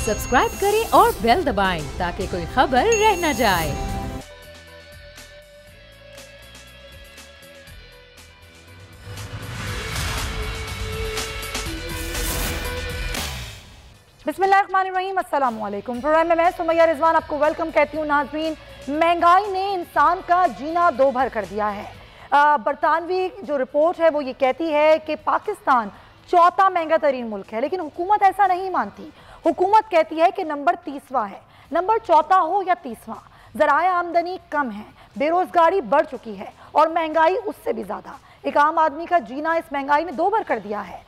Subscribe करें और bell दबाएं ताकि कोई खबर रह न जाए। बिस्मिल्लाहिर्रहमानिर्रहीम, अस्सलाम वालेकुम। प्रोग्राम में मैं सुमैया रिजवान आपको वेलकम कहती हूँ। नाज़रीन, महंगाई ने इंसान का जीना दो भर कर दिया है। बरतानवी जो रिपोर्ट है वो ये कहती है कि पाकिस्तान चौथा महंगा तरीन मुल्क है, लेकिन हुकूमत ऐसा नहीं मानती। हुकूमत कहती है कि नंबर 30वां है। नंबर चौथा हो या 30वां, ज़राए आमदनी कम है, बेरोजगारी बढ़ चुकी है और महंगाई उससे भी ज़्यादा। एक आम आदमी का जीना इस महंगाई ने दो भर कर दिया है।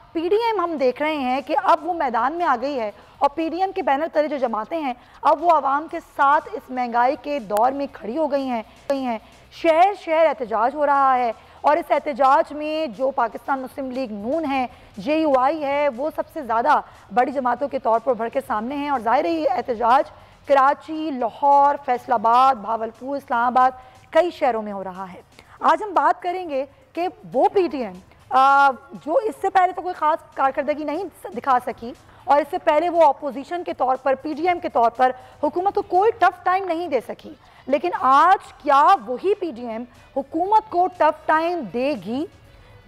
पीडीएम हम देख रहे हैं कि अब वो मैदान में आ गई है और पीडीएम के बैनर तले जो जमातें हैं अब वो आवाम के साथ इस महंगाई के दौर में खड़ी हो गई हैं। शहर शहर एहतजाज हो रहा है और इस एहतजाज में जो पाकिस्तान मुस्लिम लीग नून है, JUI है, वो सबसे ज़्यादा बड़ी जमातों के तौर पर उभर के सामने हैं। और ज़ाहिर है एहतजाज कराची, लाहौर, फैसलाबाद, भावलपुर, इस्लामाबाद कई शहरों में हो रहा है। आज हम बात करेंगे कि वो पीडीएम जो इससे पहले तो कोई ख़ास कारकर्दगी नहीं दिखा सकी और इससे पहले वो अपोजिशन के तौर पर, पीडीएम के तौर पर हुकूमत को कोई टफ टाइम नहीं दे सकी, लेकिन आज क्या वही पीडीएम हुकूमत को टफ टाइम देगी?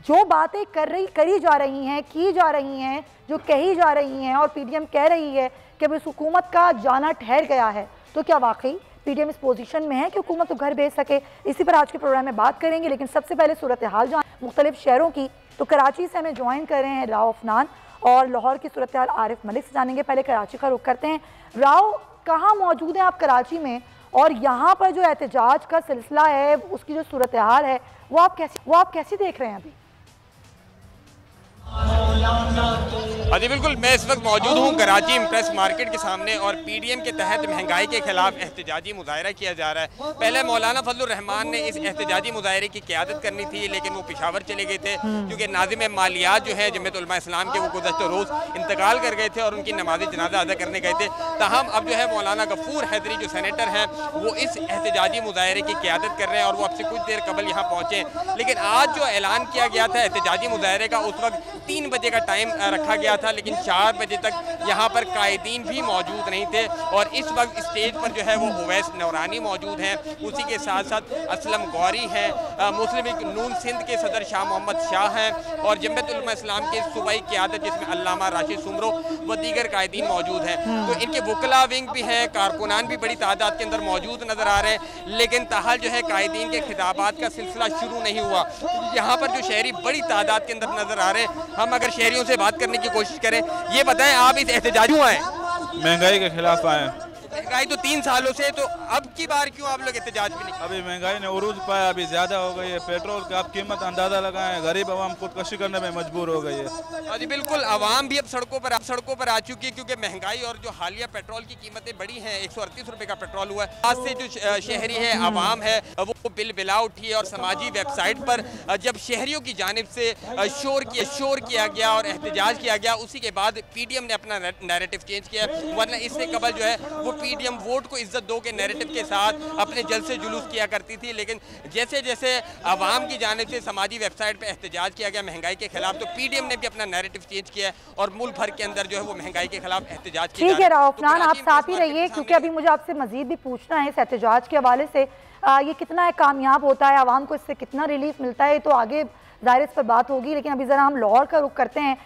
जो बातें करी जा रही हैं, की जा रही हैं, जो कही जा रही हैं और पीडीएम कह रही है कि अब इस हुकूमत का जाना ठहर गया है, तो क्या वाकई पीडीएम इस पोजीशन में है कि हुकूमत को घर भेज सके? इसी पर आज के प्रोग्राम में बात करेंगे, लेकिन सबसे पहले सूरत हाल जान मुख्तलिफ शहरों की। तो कराची से हमें ज्वाइन कर रहे हैं राव अफनान और लाहौर की सूरत हाल आरिफ मलिक से जानेंगे। पहले कराची का रुख करते हैं। राव, कहाँ मौजूद हैं आप कराची में, और यहाँ पर जो एहतजाज का सिलसिला है उसकी जो सूरत हाल है वो आप कैसी देख रहे हैं अभी? जी बिल्कुल, मैं इस वक्त मौजूद हूँ कराची इम्प्रेस मार्केट के सामने और पीडीएम के तहत महंगाई के खिलाफ एहतजाजी मुजाहरा किया जा रहा है। पहले मौलाना फजलुर रहमान ने इस एहतजाजी मुजाहरे की क़यादत करनी थी, लेकिन वो पेशावर चले गए थे क्योंकि नाज़िम मालियात जो है जमीयत उलमा इस्लाम के, वो गुज़श्ता रोज़ इंतकाल कर गए थे और उनकी नमाज जनाजा अदा करने गए थे। ताहम अब जो है मौलाना गफूर हैदरी जो सेनेटर हैं वो इस एहतजाजी मुजाहरे की क़यादत कर रहे हैं और वो अब से कुछ देर कबल यहाँ पहुँचे। लेकिन आज जो ऐलान किया गया था एहतजाजी मुजाहरे का, उस वक्त 3 बजे का टाइम रखा गया था, लेकिन 4 बजे तक यहाँ पर कायदीन भी मौजूद नहीं थे। और इस वक्त स्टेज पर जो है वो उवैस नौरानी मौजूद हैं, उसी के साथ साथ असलम गौरी हैं, मुस्लिम लीग नून सिंध के सदर शाह मोहम्मद शाह हैं और जमीयत उलमा इस्लाम के सूबाई क़यादत जिसमें अल्लामा राशिद सुमरो व दीगर कायदीन मौजूद हैं। तो इनके वकला विंग भी हैं, कारकुनान भी बड़ी तादाद के अंदर मौजूद नज़र आ रहे हैं, लेकिन ताहल जो है कायदीन के खिताबात का सिलसिला शुरू नहीं हुआ। यहाँ पर जो शहरी बड़ी तादाद के अंदर नज़र आ रहे हैं, हम अगर शहरियों से बात करने की कोशिश करें, ये बताएं आप इस एहतजाज क्यों आए? महंगाई के खिलाफ आए। महंगाई तो 3 सालों से, तो अब की बार क्यों आप लोग एहतजाज में नहीं? अभी महंगाई ने उरूज पाया, अभी ज़्यादा हो गई है। पेट्रोल की आप कीमत अंदाज़ा लगाएं, गरीब आवाम खुदकशी करने में मजबूर हो गई है। जी बिल्कुल, आवाम भी अब सड़कों पर आ चुकी है क्योंकि महंगाई और जो हालिया पेट्रोल की कीमतें बढ़ी हैं। 138 रुपये का पेट्रोल हुआ है। आज से जो शहरी है, आवाम है, वो बिला उठी है और समाजी वेबसाइट पर जब शहरियों की जानिब से शोर किया गया और एहतजाज किया गया, उसी के बाद पीडीएम ने अपना नैरेटिव चेंज किया। वरना इससे कबल जो है वो पीडीएम वोट को इज्जत दो के नैरेटिव के साथ अपने जलसे जुलूस किया करती थी, लेकिन जैसे जैसे आवाम की जानिब से समाजी वेबसाइट पे एहतजाज किया गया महंगाई के खिलाफ, तो पीडीएम ने भी अपना नैरेटिव चेंज किया और मुल्क भर के अंदर जो है वो महंगाई के खिलाफ एहतजाज किया। ठीक है राव अफनान, आप साथ ही रहिए क्योंकि अभी मुझे आपसे मजीद भी पूछना है इस एहतजाज के हवाले से। ये कितना है कामयाब होता है, आवाम को इससे कितना रिलीफ मिलता है, तो आगे ज़ाहिर इस पर बात होगी। लेकिन अभी ज़रा हम लाहौर का रुख करते हैं।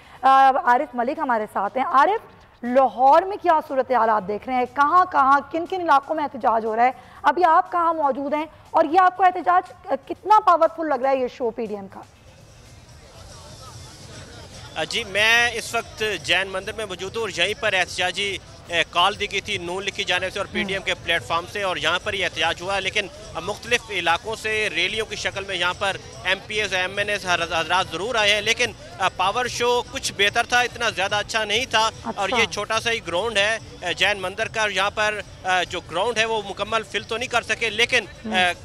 आरिफ मलिक हमारे साथ हैं। आरिफ, लाहौर में क्या सूरत हाल आप देख रहे हैं? कहाँ किन किन इलाकों में एहतजाज हो रहा है? अभी आप कहाँ मौजूद हैं और ये आपको एहतजाज कितना पावरफुल लग रहा है, ये शो पीडीएम का? जी, मैं इस वक्त जैन मंदिर में मौजूद हूँ और यहीं पर एहतजाजी कॉल दी गई थी नून लीग की जानिब से और पीडीएम के प्लेटफॉर्म से, और यहाँ पर ये एहतजाज हुआ। लेकिन मुख्तलिफ इलाकों से रैलियों की शक्ल में यहाँ पर MPs MNAs हज़रात ज़रूर आए हैं, लेकिन पावर शो कुछ बेहतर था, इतना ज़्यादा अच्छा नहीं था। और ये छोटा सा ही ग्राउंड है जैन मंदिर का, यहाँ पर जो ग्राउंड है वो मुकम्मल फिल तो नहीं कर सके, लेकिन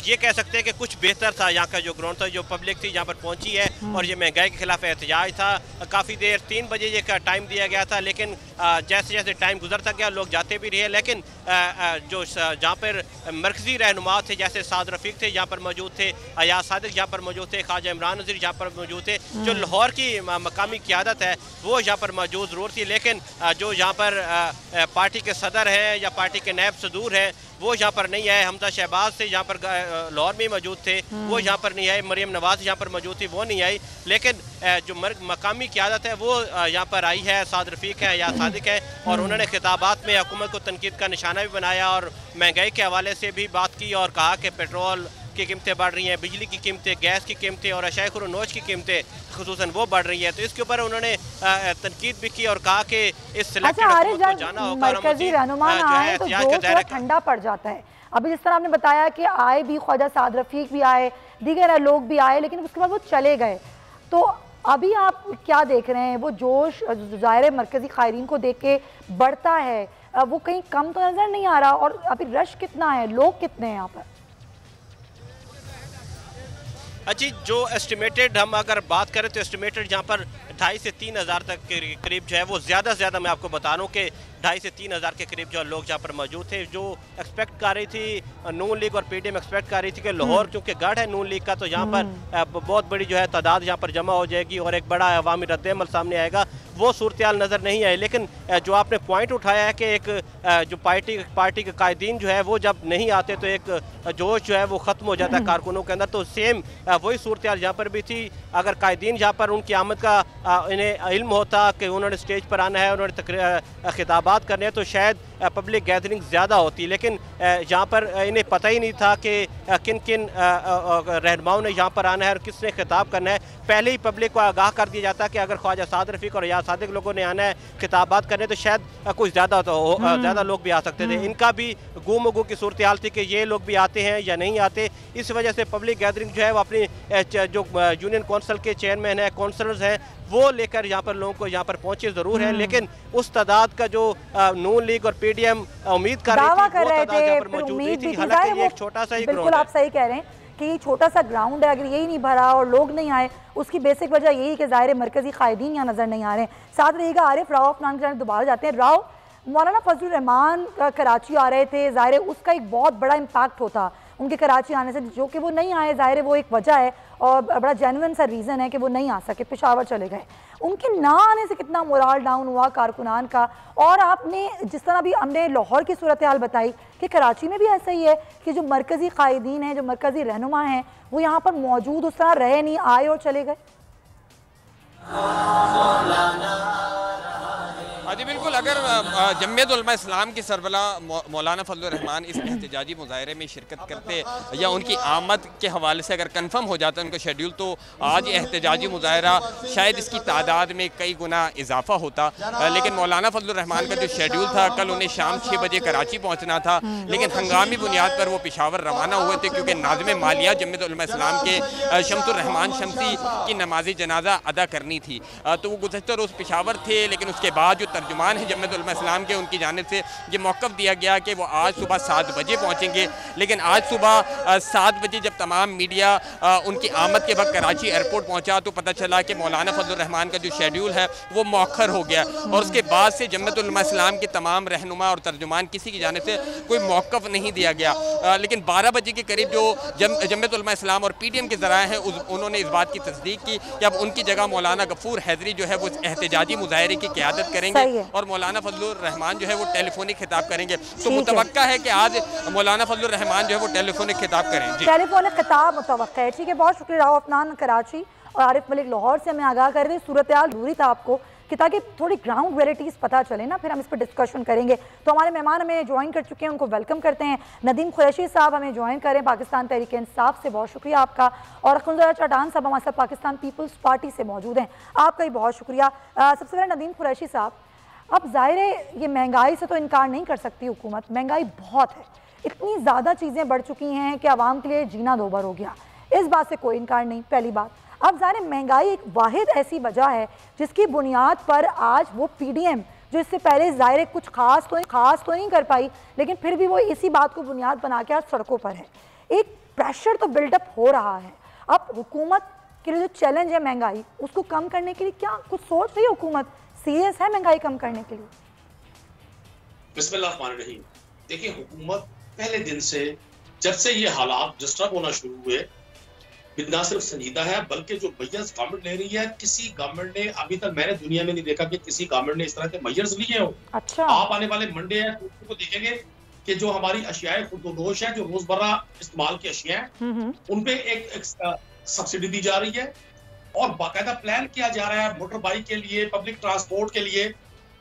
ये कह सकते हैं कि कुछ बेहतर था। यहाँ का जो ग्राउंड था, जो पब्लिक थी यहाँ पर पहुँची है और ये महंगाई के खिलाफ एहतजाज था। काफ़ी देर 3 बजे ये का टाइम दिया गया था, लेकिन जैसे जैसे टाइम गुजरता गया लोग जाते भी रहे, लेकिन जो जहाँ पर मरकजी रहनुमा थे जैसे साद रफीक थे यहाँ पर मौजूद थे, अयाज सादिक यहाँ पर मौजूद थे, ख्वाजा इमरान नज़ीर यहाँ पर मौजूद थे, जो लाहौर की मकामी क़यादत है वो यहाँ पर मौजूद ज़रूर थी, लेकिन जो यहाँ पर पार्टी के सदर हैं या पार्टी के नायब सदूर हैं वो यहाँ पर नहीं आए। हमजा शहबाज से यहाँ पर लाहौर में मौजूद थे, वो यहाँ पर नहीं आए। मरियम नवाज यहाँ पर मौजूद थी, वो नहीं आई। लेकिन जो मकामी क़यादत है वो यहाँ पर आई है, साद रफ़ीक है या सादिक है, और उन्होंने खिताबात में हुकूमत को तनकीद का निशाना भी बनाया और महंगाई के हवाले से भी बात की और कहा कि पेट्रोल की कीमतें बढ़ रही हैं, बिजली की कीमतें, गैस की कीमतें और अशाए खुरोनोश की कीमतें खुसूसन वो बढ़ रही है। तो इसके ऊपर उन्होंने तनकीद भी की और कहा कि इस मरकजी रहनुमा आए तो जोश थोड़ा ठंडा पड़ जाता है। अभी जिस तरह आपने बताया कि आए भी, ख्वाजा साद रफ़ीक भी आए, दीगर लोग भी आए, लेकिन उसके बाद वो चले गए। तो अभी आप क्या देख रहे हैं? वो जोश ज़ाहिर मरकजी क़ायरीन को देख के बढ़ता है, वो कहीं कम तो नज़र नहीं आ रहा। और अभी रश कितना है, लोग कितने हैं यहाँ पर? जी, जो एस्टिमेटेड हम अगर बात करें तो एस्टिमेटेड यहाँ पर 2,500 से 3,000 तक के करीब जो है वो ज़्यादा से ज़्यादा मैं आपको बता रहा हूँ कि 2,500 से 3,000 के करीब जो लोग यहाँ पर मौजूद थे। जो एक्सपेक्ट कर रही थी नून लीग और पीडीएम एक्सपेक्ट कर रही थी कि लाहौर क्योंकि गढ़ है नून लीग का, तो यहाँ पर बहुत बड़ी जो है तादाद यहाँ पर जमा हो जाएगी और एक बड़ा अवामी रद्द-ए-अमल सामने आएगा, वो सूरत हाल नज़र नहीं आई। लेकिन जो आपने पॉइंट उठाया है कि एक जो पार्टी के कायदीन जो है वो जब नहीं आते तो एक जोश जो है वो ख़त्म हो जाता है कारकुनों के अंदर। तो सेम वही सूरत हाल यहाँ पर भी थी। अगर कायदीन यहाँ पर उनकी आमद का इन्हें इल्म होता कि उन्होंने स्टेज पर आना है, उन्होंने खिताबात करने हैं, तो शायद पब्लिक गैदरिंग ज़्यादा होती। लेकिन यहाँ पर इन्हें पता ही नहीं था कि किन किन रहनुमाओं ने यहाँ पर आना है और किसने खिताब करना है। पहले ही पब्लिक को आगाह कर दिया जाता कि अगर ख्वाजा साद रफ़ीक और या सादिक लोगों ने आना है खिताबात करने तो शायद कुछ ज़्यादा लोग भी आ सकते थे। इनका भी गुमगु की सूरत हाल थी कि ये लोग भी आते हैं या नहीं आते। इस वजह से पब्लिक गैदरिंग जो है वो अपनी जो यूनियन कौंसिल के चेयरमैन हैं, काउंसलर्स हैं, वो लेकर यहाँ पर लोगों को यहाँ पर पहुँचे ज़रूर हैं, लेकिन उस तादाद का जो नून लीग और पीडीएम उम्मीद कर रही थी वो तादाद यहाँ पर मौजूद नहीं थी। हालांकि ये एक छोटा सा ही ग्राउंड है। आप सही कह रहे हैं कि छोटा सा ग्राउंड है, अगर यही नहीं भरा और लोग नहीं आए, उसकी बेसिक वजह यही कि ज़ाहिर मरकजी क़ायदीन यहाँ नज़र नहीं आ रहे हैं। साथ रहिएगा आरिफ राव अपना जाने दोबारा जाते हैं। राव, मौलाना फजलुर रहमान कराची आ रहे थे, ज़ाहिर उसका एक बहुत बड़ा इम्पैक्ट होता उनके कराची आने से, जो कि वो नहीं आए, ज़ाहिर वो एक वजह है और बड़ा जेन्युइन सा रीज़न है कि वो नहीं आ सके, पेशावर चले गए। उनके ना आने से कितना मोराल डाउन हुआ कारकुनान का। और आपने जिस तरह भी हमने लाहौर की सूरत हाल बताई कि कराची में भी ऐसा ही है कि जो मरकज़ी क़ायदीन हैं, जो मरकज़ी रहनुमा हैं, वो यहाँ पर मौजूद उस तरह रहे नहीं, आए और चले गए। जी बिल्कुल, अगर जमीयत उलमा इस्लाम की सरबला मौलाना फजलुर रहमान इस एहतजाजी मुजाहरे में शिरकत करते या उनकी आमद के हवाले से अगर कन्फर्म हो जाता उनका शेड्यूल, तो आज एहतजाजी मुजाहरा शायद इसकी तादाद में कई गुना इजाफा होता। लेकिन मौलाना फजलुर रहमान का जो शेड्यूल था, कल उन्हें शाम 6 बजे कराची पहुँचना था, लेकिन हंगामी बुनियाद पर वो पेशावर रवाना हुए थे क्योंकि नाज़िम मालिया जमीयत उलमा इस्लाम के शम्सुर रहमान शमसी की नमाज जनाजा अदा करनी थी। तो वो गुज़श्ता रोज़ पेशावर थे, लेकिन उसके बाद जो तर्जुमान है जमीयत उलमा इस्लाम के, उनकी जानिब से ये मौक़िफ़ दिया गया कि वो आज सुबह 7 बजे पहुँचेंगे। लेकिन आज सुबह 7 बजे जब तमाम मीडिया उनकी आमद के वक्त कराची एयरपोर्ट पहुँचा तो पता चला कि मौलाना फजलुर रहमान का जो शेड्यूल है वो मौखर हो गया। और उसके बाद से जमीयत उलमा इस्लाम के तमाम रहनुमा और तर्जुमान किसी की जानिब से कोई मौक़िफ़ नहीं दिया गया। लेकिन 12 बजे के करीब जो जमीयत उलमा इस्लाम और PDM के ज़राए हैं उन्होंने इस बात की तस्दीक की कि अब उनकी जगह मौलाना गफूर हैदरी जो है वो एहतजाजी मुजाहरे की क़यादत करेंगे और मौलाना फजलुर रहमान जो है वो टेलीफोनिक खिताब करेंगे। तो मुतवक्का है कि आज मौलाना फजलुर रहमान जो है वो टेलीफोनिक खिताब करें। टेलीफोनिक खिताब मुतवक्का है, ठीक है। बहुत शुक्रिया राव अफनान कराची और आरिफ मलिक लाहौर से हमें आगाह कर रहे। सूरत हाल जरूरी था आपको कि ताकि थोड़ी ग्राउंड रियलिटीज़ पता चले ना, फिर हम इस पर डिस्कशन करेंगे। तो हमारे मेहमान हमें ज्वाइन कर चुके हैं, उनको वेलकम करते हैं। नदीम कुरैशी साहब हमें ज्वाइन करें पाकिस्तान तहरीक इंसाफ से, बहुत शुक्रिया आपका। और अखुंदरा चटान साहब हमारे साथ पाकिस्तान पीपल्स पार्टी से मौजूद हैं, आपका भी बहुत शुक्रिया। सबसे पहले नदीम कुरैशी साहब, अब ज़ाहिर है ये महंगाई से तो इनकार नहीं कर सकती हुकूमत, महंगाई बहुत है, इतनी ज़्यादा चीज़ें बढ़ चुकी हैं कि आवाम के लिए जीना दोबर हो गया, इस बात से कोई इनकार नहीं, पहली बात। अब ज़ाहिर महंगाई एक वाहिद ऐसी वजह है जिसकी बुनियाद पर आज वो PDM जो इससे पहले ज़ाहिर कुछ खास तो नहीं कर पाई, लेकिन फिर भी वो इसी बात को बुनियाद बना के आज सड़कों पर है। एक प्रेशर तो बिल्डअप हो रहा है। अब हुकूमत के लिए जो चैलेंज है महंगाई, उसको कम करने के लिए क्या कुछ सोच रही है हुकूमत? सीरियस है महंगाई कम करने के लिए? बिस्मिल्लाहिर्रहमानिर्रहीम। देखिए, हुकूमत पहले दिन से, जब से ये हालात डिस्टर्ब होना शुरू हुए, ना सिर्फ संजीदा है, बल्कि जो मेजर्स गवर्नमेंट ले रही है, किसी गवर्नमेंट ने अभी तक मैंने दुनिया में नहीं देखा कि किसी गवर्नमेंट ने इस तरह के मेजर्स लिए हो। अच्छा। आप आने वाले मंडे है तो देखेंगे कि जो हमारी अशियाए खुर्दोश है, जो रोजमर्रा इस्तेमाल की अशिया है, उन पे एक सब्सिडी दी जा रही है और बाकायदा प्लान किया जा रहा है मोटर बाइक के लिए, पब्लिक ट्रांसपोर्ट के लिए,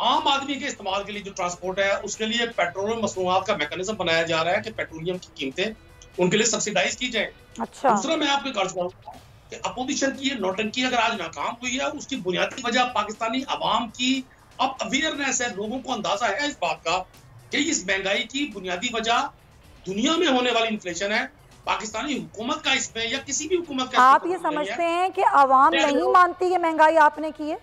आम आदमी के इस्तेमाल के लिए जो ट्रांसपोर्ट है उसके लिए पेट्रोलियम मसनूआत का मैकेनिज्म बनाया जा रहा है कि पेट्रोलियम की कीमतें उनके लिए सब्सिडाइज की जाए। अच्छा। दूसरा मैं आपको कर्ज करूंगा कि अपोजिशन की ये नौटंकी अगर आज नाकाम हुई है, उसकी बुनियादी वजह पाकिस्तानी अवाम की अब अवेयरनेस है, लोगों को अंदाजा है इस बात का कि इस महंगाई की बुनियादी वजह दुनिया में होने वाली इन्फ्लेशन है, पाकिस्तानी हुकूमत का इसमें या किसी भी हुकूमत का। आप ये समझते हैं कि अवाम नहीं मानती ये महंगाई आपने की है?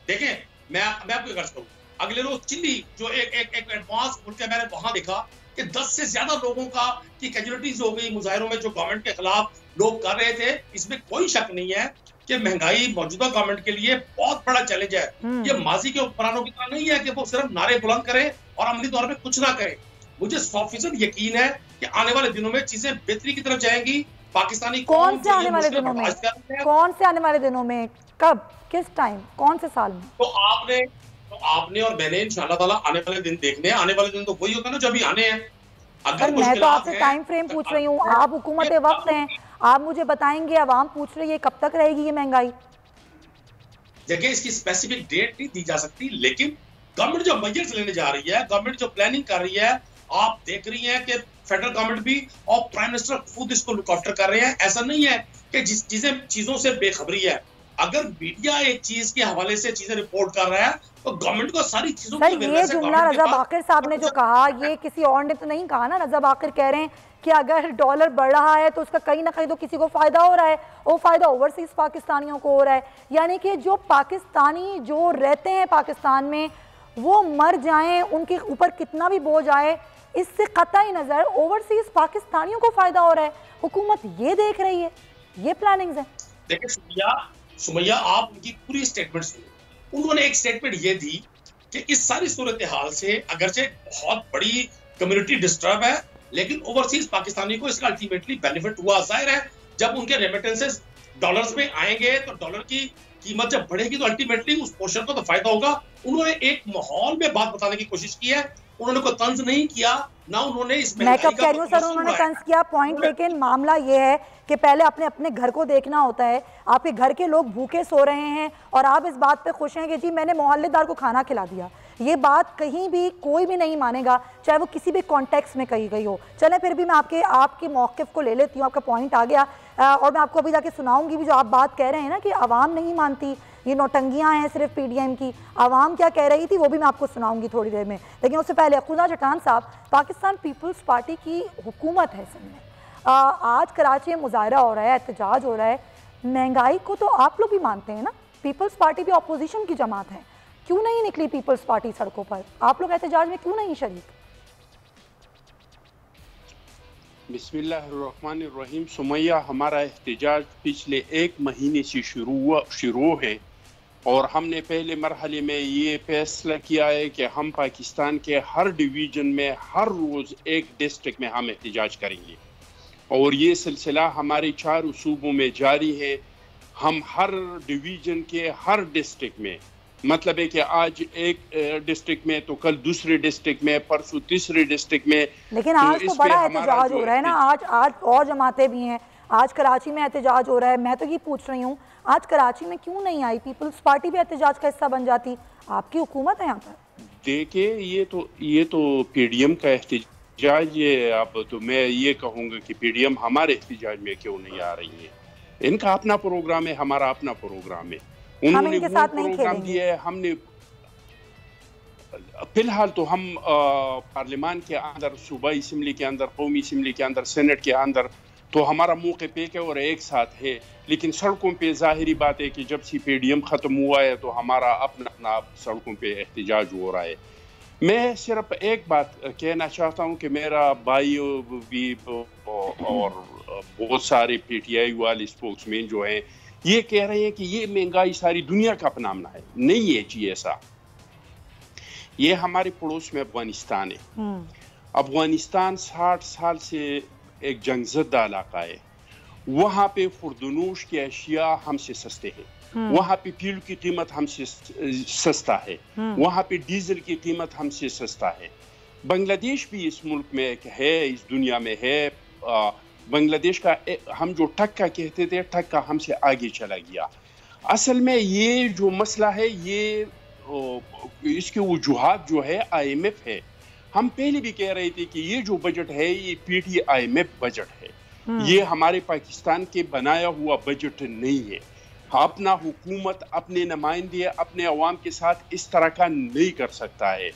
देखें, मैं आपको कर्ज करूँ, अगले रोज चिल्ली जो एक एडवांस मुल्क है, मैंने वहां देखा कि 10 से ज्यादा लोगों का की कैजुअलिटीज हो गई मुजाहिरों में जो गवर्नमेंट के खिलाफ लोग कर रहे थे। इसमें कोई शक नहीं है कि महंगाई मौजूदा गवर्नमेंट के लिए बहुत बड़ा चैलेंज है। ये माजी के हुक्मरानों की तरह नहीं है कि वो सिर्फ नारे बुलंद करें और अमली तौर पे कुछ ना करें। मुझे 100% यकीन है कि आने वाले दिनों में चीजें बेहतरी की तरफ जाएंगी। पाकिस्तानी कौन से आने वाले दिनों में? कौन से आने वाले दिनों में? कब, किस टाइम, कौन से साल में? तो आपने और मैंने इंशाअल्लाह ताला आने वाले दिन देखने हैं। आने वाले दिन तो वही होता है ना जो अभी आने हैं। अगर मैं तो आपसे टाइम फ्रेम पूछ रही हूँ, आप हुकूमत वक्त हैं, आप मुझे बताएंगे, अवाम पूछ रही है कब तक रहेगी ये महंगाई? देखिए, इसकी स्पेसिफिक डेट नहीं दी जा सकती, लेकिन गवर्नमेंट जो मेजर्स लेने जा रही है, गवर्नमेंट जो प्लानिंग कर रही है, आप देख रही हैं कि फेडरल गवर्नमेंट भी और प्राइम मिनिस्टर खुद इसको लुक आफ्टर कर रहे हैं। ऐसा नहीं है कि जिस चीजों से बेखबरी है। अगर मीडिया एक चीज के हवाले से चीजें रिपोर्ट कर रहा है तो गवर्नमेंट को सारी चीजों की ये जुमला रजा बाकिर साहब ने जो कहा, ये किसी और ने तो नहीं कहा ना। रजा बाकिर कह रहे हैं कि अगर डॉलर बढ़ रहा है तो उसका कहीं ना कहीं तो किसी को फायदा हो रहा है, वो फायदा ओवरसीज पाकिस्तानियों को हो रहा है। यानी कि जो पाकिस्तानी जो रहते हैं पाकिस्तान में वो मर जाएं, उनके ऊपर कितना भी बोझ आए, इससे कतई नजर ओवरसीज पाकिस्तानियों को फायदा हो रहा है। हुकूमत ये देख रही है, ये प्लानिंग्स है। देखिए सुमैया, आप उनकी पूरी स्टेटमेंट सुनिए। उन्होंने एक स्टेटमेंट ये दी कि इस सारी सूरत हाल से अगरचे बहुत बड़ी कम्युनिटी डिस्टर्ब है, लेकिन ओवरसीज पाकिस्तानी को इसका अल्टीमेटली बेनिफिट हुआ। जाहिर है जब उनके रेमिटेंसेस डॉलर्स में आएंगे तो डॉलर की कीमत जब बढ़ेगी तो अल्टीमेटली उस पोर्शन को तो फायदा होगा। उन्होंने एक माहौल में बात बताने की कोशिश की है, उन्होंने कोई तंज नहीं किया, ना उन्होंने इस मैं कब कह रही हूँ सर उन्होंने तंज किया पॉइंट, लेकिन मामला ये है कि पहले अपने घर को देखना होता है। आपके घर के लोग भूखे सो रहे हैं और आप इस बात पे खुश हैं कि जी मैंने मोहल्लेदार को खाना खिला दिया। ये बात कहीं भी कोई भी नहीं मानेगा, चाहे वो किसी भी कॉन्टेक्स्ट में कही गई हो। चले फिर भी मैं आपके मौक़िफ़ को ले लेती हूँ, आपका पॉइंट आ गया और मैं आपको अभी जाके सुनाऊंगी भी जो आप बात कह रहे हैं ना कि आवाम नहीं मानती, ये नौटंगियाँ हैं सिर्फ पीडीएम की। आवाम क्या कह रही थी वो भी मैं आपको सुनाऊंगी थोड़ी देर में, लेकिन उससे पहले खुदा चट्टान साहब, पाकिस्तान पीपल्स पार्टी की हुकूमत है सिंध में, आज कराची में मुजाहरा हो रहा है, एहतजाज हो रहा है। महंगाई को तो आप लोग भी मानते हैं ना, पीपल्स पार्टी भी अपोजिशन की जमात है, क्यों नहीं निकली पीपल्स पार्टी सड़कों पर? आप लोग एहतजाज में क्यों नहीं शरीक? बिस्मिल्लाहिर्रहमानिर्रहीम। सुमैया, हमारा एहतजाज पिछले 1 महीने से शुरू है और हमने पहले मरहले में ये फैसला किया है कि हम पाकिस्तान के हर डिवीज़न में हर रोज़ एक डिस्ट्रिक्ट में हम एहतजाज करेंगे और ये सिलसिला हमारे 4 सूबों में जारी है। हम हर डिवीज़न के हर डिस्ट्रिक्ट में, मतलब है कि आज एक डिस्ट्रिक्ट में तो कल दूसरे डिस्ट्रिक्ट में, परसों तीसरे डिस्ट्रिक्ट में। लेकिन आज तो बड़ा एहतजाज हो रहा है ना, आज और जमातें भी हैं, आज कराची में एहतजाज हो रहा है। मैं तो ये पूछ रही हूँ आज कराची में क्यों नहीं आई पीपल्स पार्टी भी एहतजाज का हिस्सा बन जाती? आपकी हुकूमत है यहाँ पर। देखिए ये तो पीडीएम का एहतजाज है। अब तो मैं ये कहूँगा कि पीडीएम हमारे एहतजाज में क्यों नहीं आ रही है। इनका अपना प्रोग्राम है, हमारा अपना प्रोग्राम है। उन्होंने वो प्रोग्राम दिया है, हमने फिलहाल तो हम पार्लियामान के अंदर, सूबाई असम्बली के अंदर, कौमी असम्बली के अंदर, सेनेट के अंदर तो हमारा मौके पे के और एक साथ है। लेकिन सड़कों पे जाहिरी बात है कि जब से पीडीएम ख़त्म हुआ है तो हमारा अपना सड़कों पे एहतजाज हो रहा है। मैं सिर्फ एक बात कहना चाहता हूँ कि मेरा भाई भी और बहुत सारे पीटीआई वाले स्पोक्समैन जो हैं ये कह रहे हैं कि ये महंगाई सारी दुनिया का अपनाना है। नहीं है जी ऐसा। ये हमारे पड़ोस में अफगानिस्तान है। अफगानिस्तान 60 साल से एक जंगज़दा इलाका है वहाँ पे खुर्दनोश की अशिया हमसे सस्ते हैं, वहाँ पे फ्यूल की कीमत हमसे सस्ता है, वहाँ पे डीजल की कीमत हमसे सस्ता है। बांग्लादेश भी इस मुल्क में है, इस दुनिया में है। बांग्लादेश का हम जो टक्का कहते थे, टक्का हमसे आगे चला गया। असल में ये जो मसला है, ये इसके वजूहात जो है IMF है। हम पहले भी कह रहे थे कि ये जो बजट है ये PTIMF बजट है, ये हमारे पाकिस्तान के बनाया हुआ बजट नहीं है। अपना हुकूमत अपने नुमाइंदे अपने अवाम के साथ इस तरह का नहीं कर सकता है।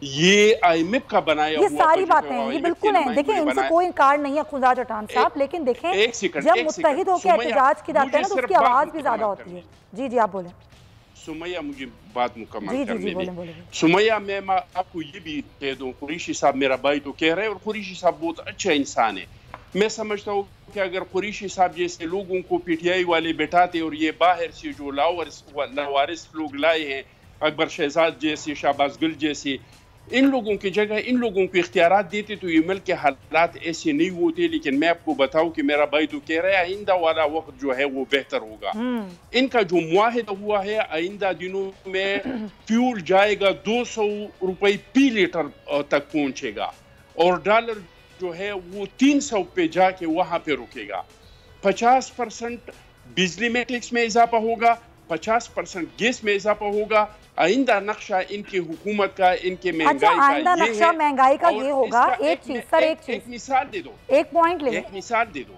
ये IMF का बनाया हुआ सारी बातें हैं, ये बिल्कुल है। देखिए, इनसे कोई इनकार नहीं है खुदा चट्टान साहब, लेकिन देखें जब मुत्तहिद होकर एहतजाज की जाते हैं ना तो उसकी आवाज भी ज्यादा होती है। जी जी, आप बोलें। सुमैया, मुझे बात मुकम्मल करने दें। सुमैया, मैं आपको ये भी कह दूं, कुरैशी साहब मेरा भाई तो कह रहे हैं, और कुरैशी साहब बहुत अच्छा इंसान है। मैं समझता हूँ कि अगर कुरैशी साहब जैसे लोगों को PTI वाले बैठाते और ये बाहर से जो लावारिस लोग लाए हैं, अकबर शहजाद जैसे, शहबाज गुल जैसे, इन लोगों की जगह इन लोगों को इख्तियारात देते तो ये मुल्क के हालात ऐसे नहीं होते। लेकिन मैं आपको बताऊं कि मेरा भाई तो कह रहा है आइंदा वाला वक्त जो है वो बेहतर होगा। इनका जो मुआहिदा हुआ है, आइंदा दिनों में फ्यूल जाएगा 200 रुपए फी लीटर तक पहुंचेगा, और डॉलर जो है वो 300 पे जाके वहां पे रुकेगा। 50% बिजली में टैक्स में इजाफा होगा, 50% गैस में इजाफा होगा। आइंदा नक्शा इनकी हुकूमत का, इनके महंगाई का आइंदा नक्शा महंगाई का ये होगा। एक चीज सर, एक मिसाल दे दो, एक पॉइंट ले, एक मिसाल दे दो।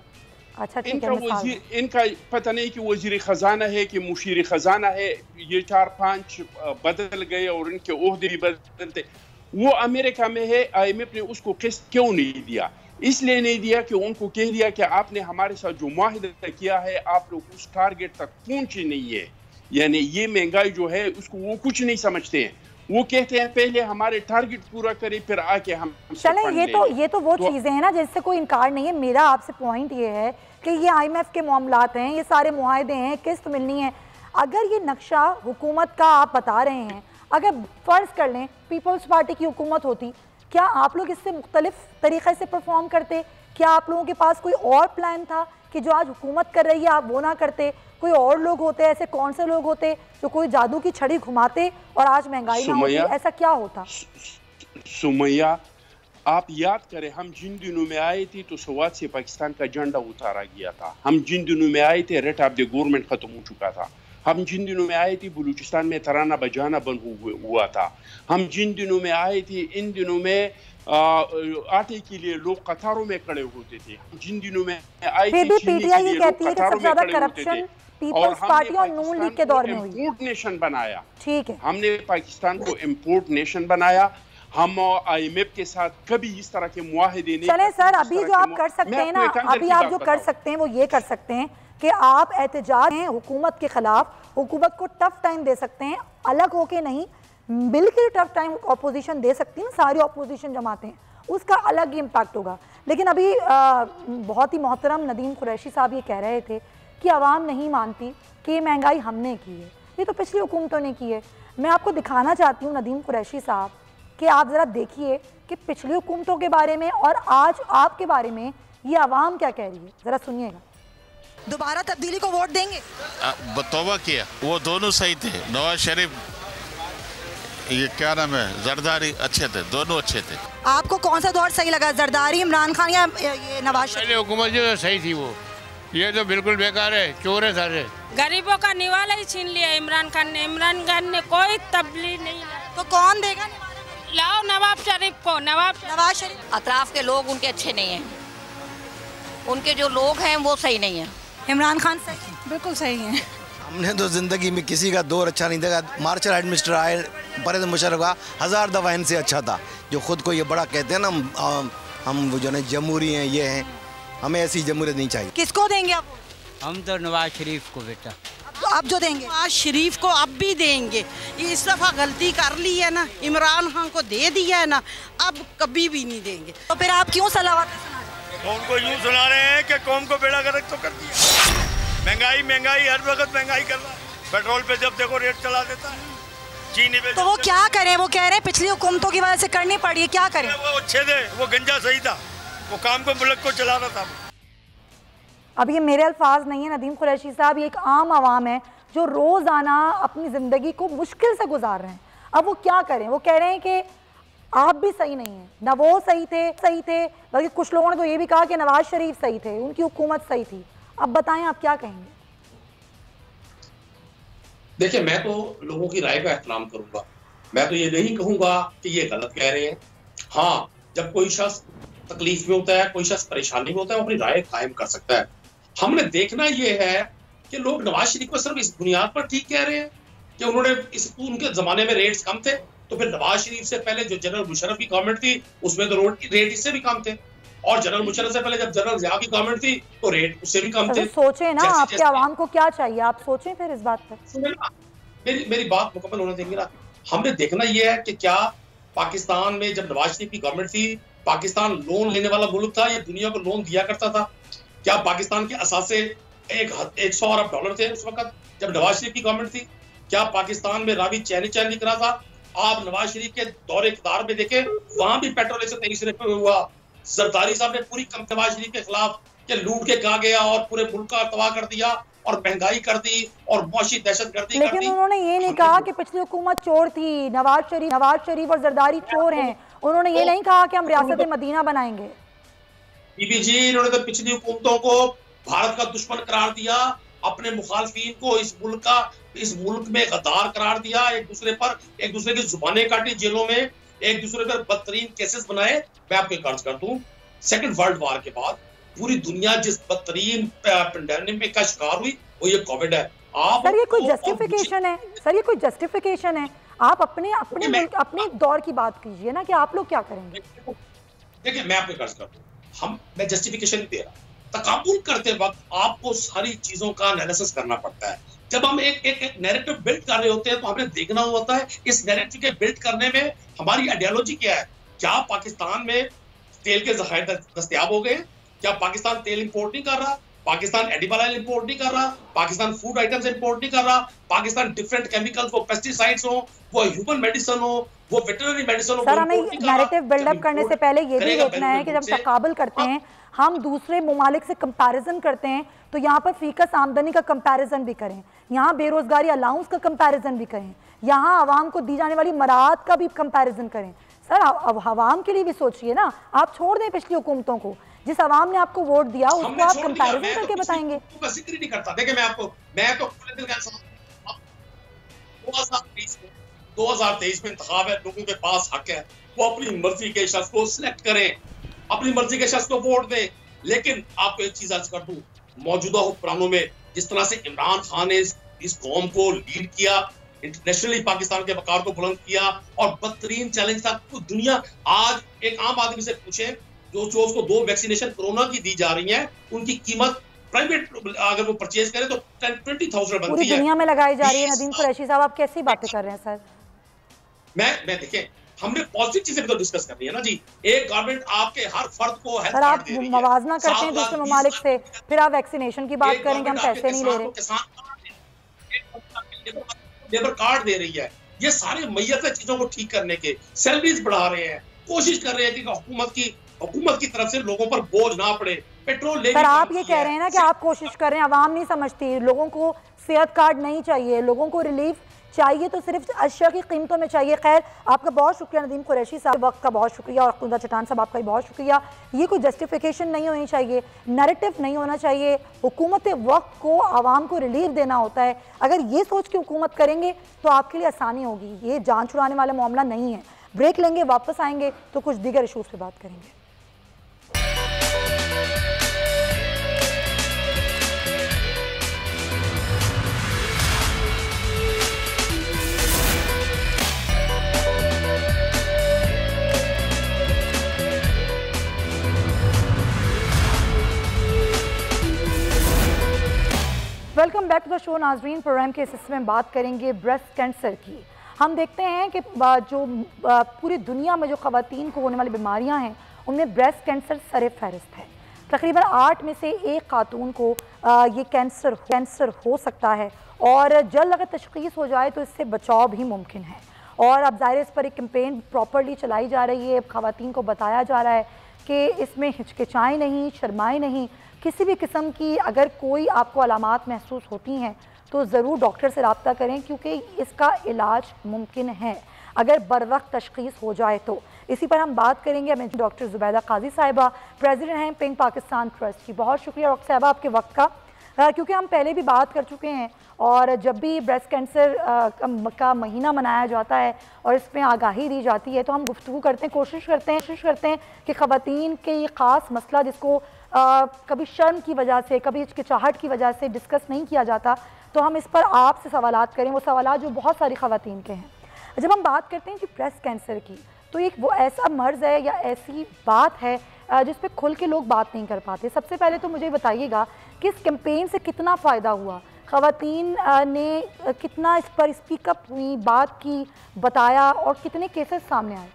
अच्छा ठीक है। इनका पता नहीं कि वजीर खजाना है कि मुशीर खजाना है, ये 4-5 बदल गए और इनके ओहदे भी बदलते। वो अमेरिका में है, IMF ने उसको किस्त क्यों नहीं दिया? इसलिए नहीं दिया कि उनको कह दिया कि आपने हमारे साथ जो मुआहिदा किया है आप लोग उस टारगेट तक पहुंचे नहीं है। यानी ये महंगाई जो है उसको वो कुछ नहीं समझते हैं। वो कहते हैं पहले हमारे टारगेट पूरा करें फिर आके हम चलें। ये तो वो चीजें हैं ना जिससे कोई इनकार नहीं है। मेरा आपसे पॉइंट ये है कि ये IMF के मामलात हैं, ये सारे मुआहदे हैं, किस्त मिलनी है। अगर ये नक्शा हुकूमत का आप बता रहे हैं, अगर फ़र्ज़ कर लें पीपल्स पार्टी की हुकूमत होती, क्या आप लोग इससे मुख्तलिफ तरीक़े से परफॉर्म करते? क्या आप लोगों के पास कोई और प्लान था कि जो आज हुकूमत कर रही है आप वो ना करते? कोई और लोग होते, ऐसे कौन से लोग होते जो कोई जादू की छड़ी घुमाते और आज महंगाई ना होती? ऐसा क्या होता? सुमैया, आप याद करें, हम जिन दिनों में आए थे तो सवाद से पाकिस्तान का झंडा उतारा गया था। हम जिन दिनों में आए थे रेट ऑफ द गवर्नमेंट खत्म हो चुका था। हम जिन दिनों में आए थे बलूचिस्तान में तराना बजाना बंद हुआ था। हम जिन दिनों में आए थे इन दिनों में आटे के लिए लोग कतारों में खड़े होते थे। जिन दिनों में आए थे PTI ये कहती है कि सबसे ज्यादा करप्शन पीपल्स पार्टी और नून लीग के दौर में हुई। इम्पोर्ट नेशन बनाया, ठीक है, हमने पाकिस्तान को इम्पोर्ट नेशन बनाया। हम IMF के साथ कभी इस तरह के मुआहदे नहीं। चले सर, अभी जो आप कर सकते हैं ना, अभी आप जो कर सकते हैं वो ये कर सकते हैं कि आप एहतजाज हैं हुकूमत के खिलाफ, हुकूमत को टफ टाइम दे सकते हैं, अलग होके नहीं, बिल्कुल टफ टाइम अपोजिशन दे सकती है, सारी अपोजिशन जमाते हैं, उसका अलग ही इम्पैक्ट होगा। लेकिन अभी बहुत ही मोहतरम नदीम कुरैशी साहब ये कह रहे थे कि आवाम नहीं मानती कि महंगाई हमने की है, ये तो पिछली हुकूमतों ने की है। मैं आपको दिखाना चाहती हूँ नदीम कुरैशी साहब कि आप ज़रा देखिए कि पिछली हुकूमतों के बारे में और आज आपके बारे में ये आवाम क्या कह रही है, ज़रा सुनिएगा। दोबारा तब्दीली को वोट देंगे? तौबा किया, वो दोनों सही थे। नवाज शरीफ, ये क्या नाम है, जरदारी अच्छे थे, दोनों अच्छे थे। आपको कौन सा दौर सही लगा, जरदारी, इमरान खान या ये नवाज शरीफ? पहले हुकूमत जो सही थी वो, ये तो बिल्कुल बेकार है, चोर है सारे। गरीबों का निवाला ही छीन लिया इमरान खान ने। इमरान खान ने कोई तब्दीली नहीं लाया। तो कौन देगा? लाओ नवाब शरीफ को। नवाज शरीफ। अतराफ के लोग उनके अच्छे नहीं हैं, उनके जो लोग हैं वो सही नहीं है। इमरान खान सही, बिल्कुल सही है। हमने तो ज़िंदगी में किसी का दौर अच्छा नहीं देखा। मार्शल एडमिनिस्टर आए, परवेज़ मुशर्रफ का 1000 दफ़ा इनसे अच्छा था। जो खुद को ये बड़ा कहते हैं ना, हम वो जो है जमहूरी हैं, ये हैं, हमें ऐसी जमहूरियत नहीं चाहिए। किसको देंगे आप? हम तो नवाज शरीफ को बेटा। तो आप जो देंगे? नवाज शरीफ को अब भी देंगे। इस दफ़ा गलती कर ली है ना, इमरान खान को दे दिया है ना, अब कभी भी नहीं देंगे। तो फिर आप क्यों सलावत उनको यूँ सुना रहे हैं कि कौम को बेड़ा गर्क तो कर दिया। महंगाई हर वक्त महंगाई कर रहा है। पेट्रोल पे जब देखो रेट चला देता है, चीनी पे। तो वो क्या करें? वो कह रहे हैं पिछली हुकूमतों की वजह से करनी पड़ी है, क्या करें? वो अच्छे थे, वो गंजा सही था, वो काम को मुल्क को चला रहा था। अब ये मेरे अल्फाज नहीं है नदीम कुरैशी साहब, ये एक आम आवाम है जो रोज़ाना अपनी ज़िंदगी को मुश्किल से गुजार रहे हैं। अब वो क्या करें? वो कह रहे हैं कि आप भी सही नहीं हैं, ना वो सही थे, बल्कि कुछ लोगों ने तो ये भी कहा कि नवाज शरीफ सही थे, उनकी हुकूमत सही थी। अब बताएं आप क्या कहेंगे? देखिए, मैं तो लोगों की राय का एहतराम करूंगा, मैं तो ये नहीं कहूंगा कि ये गलत कह रहे हैं। हाँ, जब कोई शख्स तकलीफ में होता है, कोई शख्स परेशानी में होता है, वो अपनी राय कायम कर सकता है। हमने देखना ये है कि लोग नवाज शरीफ को सिर्फ इस बुनियाद पर ठीक कह रहे हैं कि उनके जमाने में रेट्स कम थे, तो फिर नवाज शरीफ से पहले जो जनरल मुशर्रफ की गवर्नमेंट थी उसमें तो रेट इससे भी कम थे, और जनरल मुशर्रफ से पहले जब जनरल ज़िया की गवर्नमेंट थी तो रेट उससे भी कम थे। सोचें ना, आपके आवाम को क्या चाहिए, आप सोचें फिर इस बात पर। मेरी बात मुकम्मल होने देंगे ना। हमने देखना यह है कि क्या पाकिस्तान में जब नवाज शरीफ की गवर्नमेंट थी, पाकिस्तान लोन लेने वाला मुल्क था या दुनिया को लोन दिया करता था? क्या पाकिस्तान के असासे 100 अरब डॉलर थे उस वक्त जब नवाज शरीफ की गवर्नमेंट थी? क्या पाकिस्तान में रावी चैन दिख रहा था? आप नवाज शरीफ के दौरे इक़्तिदार में देखें, वहां भी पेट्रोल 123 रुपए में हुआ। जरदारी साहब ने पूरी नवाज शरीफ के खिलाफ के लूट के कहा गया और पूरे मुल्क का तबाह कर दिया और महंगाई कर दी और मौशी दहशतगर्दी कर दी। लेकिन उन्होंने ये नहीं कहा कि पिछली हुकूमत चोर थी, नवाज शरीफ और जरदारी चोर हैं। उन्होंने ये नहीं कहा कि हम रियासत मदीना बनाएंगे। बीबी जी, इन्होंने तो पिछली हुकूमतों को भारत का दुश्मन करार दिया, अपने मुखालफीन को इस मुल्क में गद्दार करार दिया, एक दूसरे की जुबानें काटी जेलों में, एक दूसरे पर बदतरीन केसेस बनाए। मैं आपको कर्ज कर दूं, सेकंड वर्ल्ड वॉर के बाद पूरी दुनिया जिस बदतरीन पेंडेमिक का शिकार हुई वो ये कोविड है। सर ये कोई जस्टिफिकेशन है? सर ये कोई जस्टिफिकेशन है? आप अपने दौर की बात कीजिए ना कि आप लोग क्या करेंगे। देखिए, मैं आपको कर्ज कर दूं, मैं जस्टिफिकेशन नहीं दे रहा। तकाबुल करते वक्त आपको सारी चीजों का एनालिसिस करना पड़ता है। जब हम एक नैरेटिव बिल्ड कर रहे होते हैं तो हमने देखना होता है इस नैरेटिव के बिल्ड करने में हमारी आइडियोलॉजी क्या है। क्या पाकिस्तान में तेल के ज़खायर दस्तयाब हो गए? क्या पाकिस्तान तेल इंपोर्ट नहीं कर रहा? पाकिस्तान एडिबल ऑयल इंपोर्ट नहीं कर रहा? पाकिस्तान फूड आइटम्स इंपोर्ट नहीं कर रहा? पाकिस्तान डिफरेंट केमिकल्स, वो पेस्टिसाइड्स हो, वो ह्यूमन मेडिसिन हो, वो वेटरनरी मेडिसिन हो, सर हमें नैरेटिव बिल्डअप करने से पहले ये भी देखना है कि जब तकाबुल करते हैं, हम दूसरे ममालिक से कंपैरिजन करते हैं, तो यहाँ पर फीकस आमदनी का कंपैरिजन भी करें, यहाँ बेरोजगारी अलाउंस का कंपैरिजन भी करें, यहाँ आवाम को दी जाने वाली मराहत का भी कंपैरिजन करें। सर अब आवाम के लिए भी सोचिए ना, आप छोड़ दें पिछली हुकूमतों को, जिस आवाम ने आपको वोट दिया उसको आप कंपैरिजन करके बताएंगे। जिक्र नहीं करता। देखिए, मैं तो 2023 में इंतखाब है, लोगों के पास हक है, वो अपनी मर्जी के शख्स को सिलेक्ट करें, अपनी मर्जी के शख्स को वोट दें। लेकिन आपको एक चीज अर्ज कर दूं, मौजूदा हुक्मरानों में जिस तरह से इमरान खान ने इस कौम को लीड किया, इंटरनेशनली पाकिस्तान के वकार को बुलंद किया, और बदतरीन चैलेंज था दुनिया। आज एक आम आदमी से पूछे जो उसको 2 वैक्सीनेशन कोरोना की दी जा रही है, उनकी कीमत प्राइवेट अगर वो परचेज करे तो 20,000 बनती है। पूरी दुनिया में लगाई जा रही है। नदीम कुरैशी साहब, आप कैसी बातें कर रहे हैं सर? मैं देखें, हमने पॉजिटिव चीजें भी तो डिस्कस करनी है ना जी। एक गवर्नमेंट आपके हर फर्द को हेल्थ कार्ड दे रही है, मवाजना करते हैं दूसरे ममालिक से, फिर आप वैक्सीनेशन की बात करेंगे हम पैसे नहीं ले रहे। लेबर कार्ड दे रही है, ये सारे मैयत चीजों को ठीक करने के, सैलरीज बढ़ा रहे हैं, कोशिश कर रहे हैं कि हुकूमत की तरफ से लोगों पर बोझ ना पड़े। पेट्रोल ले, सर आप ये कह रहे हैं ना कि आप कोशिश कर रहे हैं, आवाम नहीं समझती, लोगों को सेहत कार्ड नहीं चाहिए, लोगों को रिलीफ चाहिए तो सिर्फ अशिया की कीमतों में चाहिए। खैर, आपका बहुत शुक्रिया नदीम कुरैशी साहब, वक्त का बहुत शुक्रिया, और खुदा चट्टान साहब आपका भी बहुत शुक्रिया। ये कोई जस्टिफिकेशन नहीं होनी चाहिए, नैरेटिव नहीं होना चाहिए, हुकूमत वक्त को आवाम को रिलीफ देना होता है। अगर ये सोच के हुकूमत करेंगे तो आपके लिए आसानी होगी, ये जान छुड़ाने वाला मामला नहीं है। ब्रेक लेंगे, वापस आएंगे तो कुछ दीगर इशूज़ पे बात करेंगे। Welcome back to the show नाजरीन। प्रोग्राम के इस हिस्से में बात करेंगे ब्रेस्ट कैंसर की। हम देखते हैं कि जो पूरी दुनिया में जो ख़वातीन को होने वाली बीमारियां हैं उनमें ब्रेस्ट कैंसर सरे फहरिस्त है। तकरीबन 8 में से 1 खातून को ये कैंसर हो सकता है, और जल्द अगर तशख़ीस हो जाए तो इससे बचाव भी मुमकिन है। और अब ज़ाहिर इस पर एक कैंपेन प्रॉपरली चलाई जा रही है, ख़वातीन को बताया जा रहा है कि इसमें हिचकिचाएँ नहीं, शर्माएँ नहीं, किसी भी किस्म की अगर कोई आपको अलामात महसूस होती हैं तो ज़रूर डॉक्टर से रब्ता करें, क्योंकि इसका इलाज मुमकिन है अगर बर वक्त तशख़ीस हो जाए तो। इसी पर हम बात करेंगे। हमें डॉक्टर ज़ुबैदा काजी साहिबा प्रेसिडेंट हैं पिंक पाकिस्तान ट्रस्ट की। बहुत शुक्रिया डॉक्टर साहिबा आपके वक्त का, क्योंकि हम पहले भी बात कर चुके हैं और जब भी ब्रेस्ट कैंसर का महीना मनाया जाता है और इसमें आगाही दी जाती है तो हम गुफ्तगू करते हैं, कोशिश करते हैं कि ख़वातीन के ये ख़ास मसला जिसको कभी शर्म की वजह से, कभी हिचकिचाहट की वजह से डिस्कस नहीं किया जाता, तो हम इस पर आपसे सवालात करें, वो सवालात जो बहुत सारी ख़वातीन के हैं। जब हम बात करते हैं कि ब्रेस्ट कैंसर की, तो एक वो ऐसा मर्ज़ है या ऐसी बात है जिस पे खुल के लोग बात नहीं कर पाते। सबसे पहले तो मुझे बताइएगा कि इस कैंपेन से कितना फ़ायदा हुआ, ख़वातीन ने कितना इस पर स्पीकअप हुई, बात की, बताया और कितने केसेस सामने आए?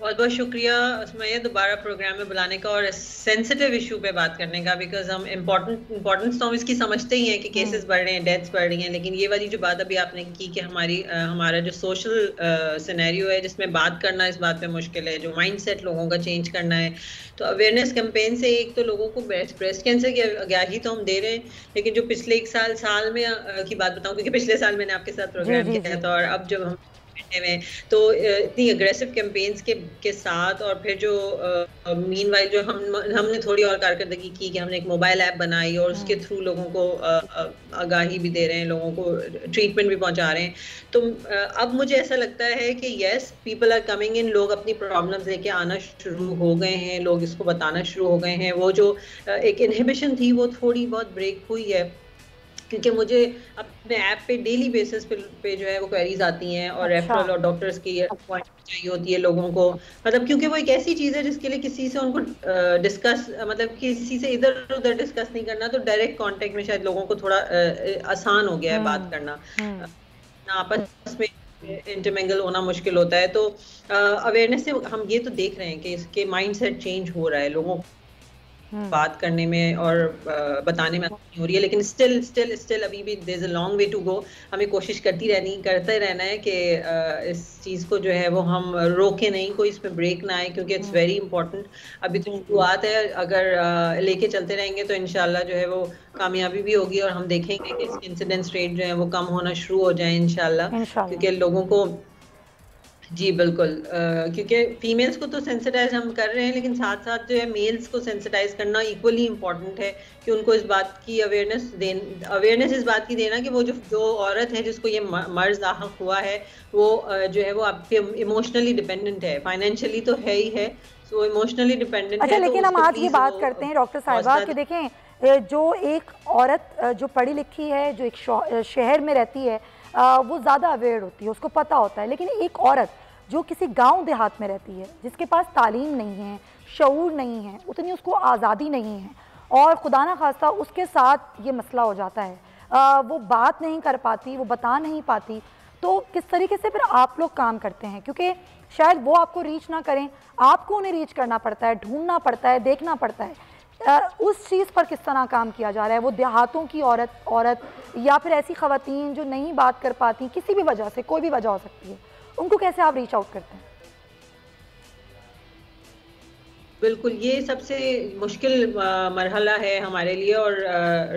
बहुत बहुत शुक्रिया सुमैया दोबारा प्रोग्राम में बुलाने का और सेंसिटिव इशू पे बात करने का, बिकॉज हम इम्पोर्टेंस तो हम इसकी समझते ही हैं कि केसेस बढ़ रहे हैं, डेथ्स बढ़ रही हैं, लेकिन ये वाली जो बात अभी आपने की कि हमारा जो सोशल सिनेरियो है जिसमें बात करना इस बात पे मुश्किल है, जो माइंडसेट लोगों का चेंज करना है, तो अवेयरनेस कैंपेन से एक तो लोगों को ब्रेस्ट कैंसर की आगाही तो हम दे रहे हैं, लेकिन जो पिछले एक साल में की बात बताऊँ, क्योंकि पिछले साल मैंने आपके साथ प्रोग्राम किया था और अब जब हम में तो इतनी अग्रेसिव कैंपेन्स के साथ और फिर जो मीनवाइल जो हमने थोड़ी और कारकर्दगी की कि हमने एक मोबाइल ऐप बनाई और उसके थ्रू लोगों को आगाही भी दे रहे हैं, लोगों को ट्रीटमेंट भी पहुंचा रहे हैं। तो अब मुझे ऐसा लगता है कि yes people are coming in, लोग अपनी प्रॉब्लम्स लेके आना शुरू हो गए हैं, लोग इसको बताना शुरू हो गए हैं। वो जो एक इनहिबिशन थी वो थोड़ी बहुत ब्रेक हुई है, क्योंकि मुझे अपने ऐप पे डेली बेसिस पे जो है वो क्वेरीज आती हैं और रेफरल और डॉक्टर्स की अपॉइंटमेंट चाहिए होती है लोगों को, मतलब क्योंकि वो एक ऐसी चीज़ है जिसके लिए किसी से उनको डिस्कस, मतलब किसी से इधर उधर डिस्कस नहीं करना, तो डायरेक्ट कांटेक्ट में शायद लोगों को थोड़ा आसान हो गया है बात करना, आपस में इंटरमिंगल होना मुश्किल होता है। तो अवेयरनेस से हम ये तो देख रहे हैं कि इसके माइंडसेट चेंज हो रहा है, लोगों बात करने में और बताने में आसानी हो रही है, लेकिन स्टिल अभी भी there is a long way to go. हमें कोशिश करते रहना है कि इस चीज़ को जो है वो हम रोके नहीं, कोई इसमें ब्रेक ना आए, क्योंकि इट्स वेरी इंपॉर्टेंट। अभी तो शुरुआत है, अगर लेके चलते रहेंगे तो इंशाल्लाह जो है वो कामयाबी भी होगी और हम देखेंगे कि इसके इंसिडेंस रेट जो है वो कम होना शुरू हो जाए इंशाल्लाह, क्योंकि लोगों को जी बिल्कुल, क्योंकि फीमेल्स को तो सेंसिटाइज हम कर रहे हैं, लेकिन साथ साथ जो है मेल्स को सेंसिटाइज करना इक्वली इम्पॉर्टेंट है कि उनको इस बात की अवेयरनेस इस बात की देना कि वो जो औरत है जिसको ये मर्ज लाहक हुआ है वो जो है वो आपके इमोशनली डिपेंडेंट है, फाइनेंशियली तो है ही है, सो इमोशनली डिपेंडेंट है। अच्छा, लेकिन हम आज ये बात करते हैं डॉक्टर साहिबा कि देखें जो एक औरत जो पढ़ी लिखी है, जो एक शहर में रहती है, वो ज़्यादा अवेयर होती है, उसको पता होता है, लेकिन एक औरत जो किसी गांव देहात में रहती है, जिसके पास तालीम नहीं है, शऊर नहीं है, उतनी उसको आज़ादी नहीं है और खुदा ना खास्ता उसके साथ ये मसला हो जाता है, वो बात नहीं कर पाती, वो बता नहीं पाती, तो किस तरीके से फिर आप लोग काम करते हैं? क्योंकि शायद वो आपको रीच ना करें, आपको उन्हें रीच करना पड़ता है, ढूंढना पड़ता है, देखना पड़ता है, उस चीज़ पर किस तरह काम किया जा रहा है? वो देहातों की औरत या फिर ऐसी ख़वातीन जो नहीं बात कर पाती किसी भी वजह से, कोई भी वजह हो सकती है, उनको कैसे आप रीच आउट करते हैं? बिल्कुल, ये सबसे मुश्किल मरहला है हमारे लिए और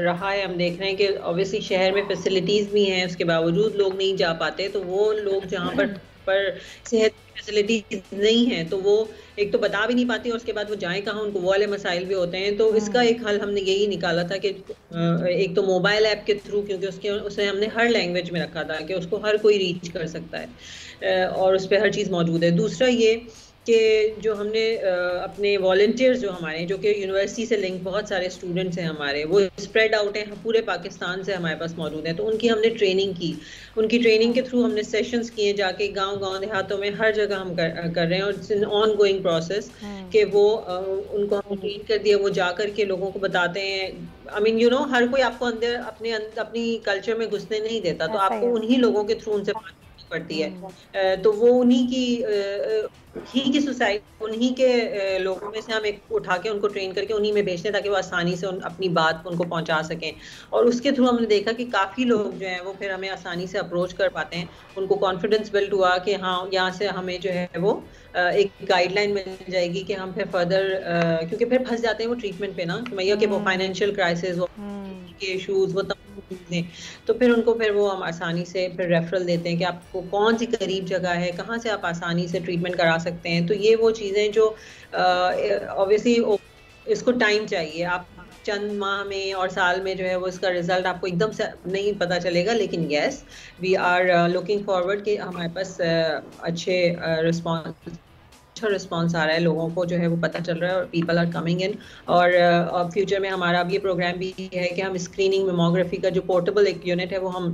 रहा है। हम देख रहे हैं कि ऑब्वियसली शहर में फैसिलिटीज़ भी हैं, उसके बावजूद लोग नहीं जा पाते, तो वो लोग जहाँ पर सेहत की फैसिलिटीज नहीं है तो वो एक तो बता भी नहीं पाती और उसके बाद वो जाएं कहाँ, उनको वो वाले मसाइल भी होते हैं। तो इसका एक हल हमने यही निकाला था कि एक तो मोबाइल ऐप के थ्रू, क्योंकि उसे हमने हर लैंग्वेज में रखा था कि उसको हर कोई रीच कर सकता है और उस पर हर चीज़ मौजूद है। दूसरा ये कि जो हमने अपने वॉलंटियर्स जो हमारे, जो कि यूनिवर्सिटी से लिंक बहुत सारे स्टूडेंट्स हैं हमारे, वो स्प्रेड आउट हैं, पूरे पाकिस्तान से हमारे पास मौजूद हैं, तो उनकी हमने ट्रेनिंग की। उनकी ट्रेनिंग के थ्रू हमने सेशंस किए, जाके गांव देहातों में हर जगह हम कर रहे हैं और it's an on going process कि वो उनको हम ट्रेन कर दिया, वो जा कर के लोगों को बताते हैं। आई मीन यू नो, हर कोई आपको अंदर अपनी कल्चर में घुसने नहीं देता, तो आपको उन्हीं लोगों के थ्रू उनसे पड़ती है। तो वो उन्हीं की सोसाइटी, उन्हीं के लोगों में से हम एक उठा के उनको ट्रेन करके उन्हीं में भेजते हैं ताकि वो आसानी से अपनी बात उनको पहुंचा सकें। और उसके थ्रू हमने देखा कि काफ़ी लोग जो हैं वो फिर हमें आसानी से अप्रोच कर पाते हैं, उनको कॉन्फिडेंस बिल्ड हुआ कि हाँ यहाँ से हमें जो है वो एक गाइडलाइन मिल जाएगी कि हम फिर फर्दर, क्योंकि फिर फंस जाते हैं वो ट्रीटमेंट पे ना, मैया के वो फाइनेंशियल क्राइसिस, वो के इशूज़, वो चीज़ें, तो फिर उनको फिर वो हम आसानी से फिर रेफरल देते हैं कि आपको कौन सी करीब जगह है, कहाँ से आप आसानी से ट्रीटमेंट करा सकते हैं। तो ये वो चीज़ें जो ऑब्वियसली इसको टाइम चाहिए, आप चंद माह में और साल में जो है वो इसका रिजल्ट आपको एकदम से नहीं पता चलेगा, लेकिन yes we are looking forward कि हमारे पास अच्छे रिस्पॉन्स आ रहा है, लोगों को जो है वो पता चल रहा है और पीपल आर कमिंग इन। और फ्यूचर में हमारा अब ये प्रोग्राम भी है कि हम स्क्रीनिंग मेमोग्राफी का जो पोर्टेबल एक यूनिट है वो हम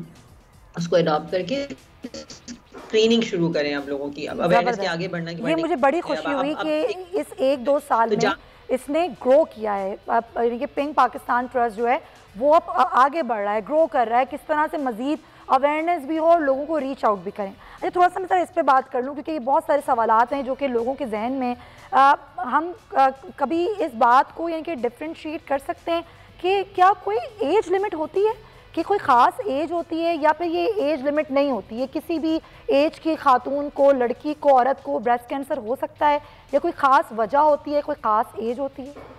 उसको अडॉप्ट करके स्क्रीनिंग शुरू करें अब लोगों की, अब अवेयरनेस के आगे बढ़ना की। ये मुझे बड़ी खुशी हुई कि इस 1-2 साल में इसने ग्रो किया है, यानी कि पिंक पाकिस्तान ट्रस्ट जो है वो अब आगे बढ़ रहा है, ग्रो कर रहा है, किस तरह से मज़ीद अवेयरनेस भी हो और लोगों को रीच आउट भी करें। अच्छा, थोड़ा सा मैं इस पे बात कर लूँ क्योंकि ये बहुत सारे सवालात हैं जो कि लोगों के जहन में हम कभी इस बात को यानी कि डिफ्रेंशिएट कर सकते हैं कि क्या कोई एज लिमिट होती है, कि कोई ख़ास एज होती है या फिर ये एज लिमिट नहीं होती है, किसी भी एज की खातून को, लड़की को, औरत को ब्रेस्ट कैंसर हो सकता है, या कोई ख़ास वजह होती है, कोई ख़ास एज होती है?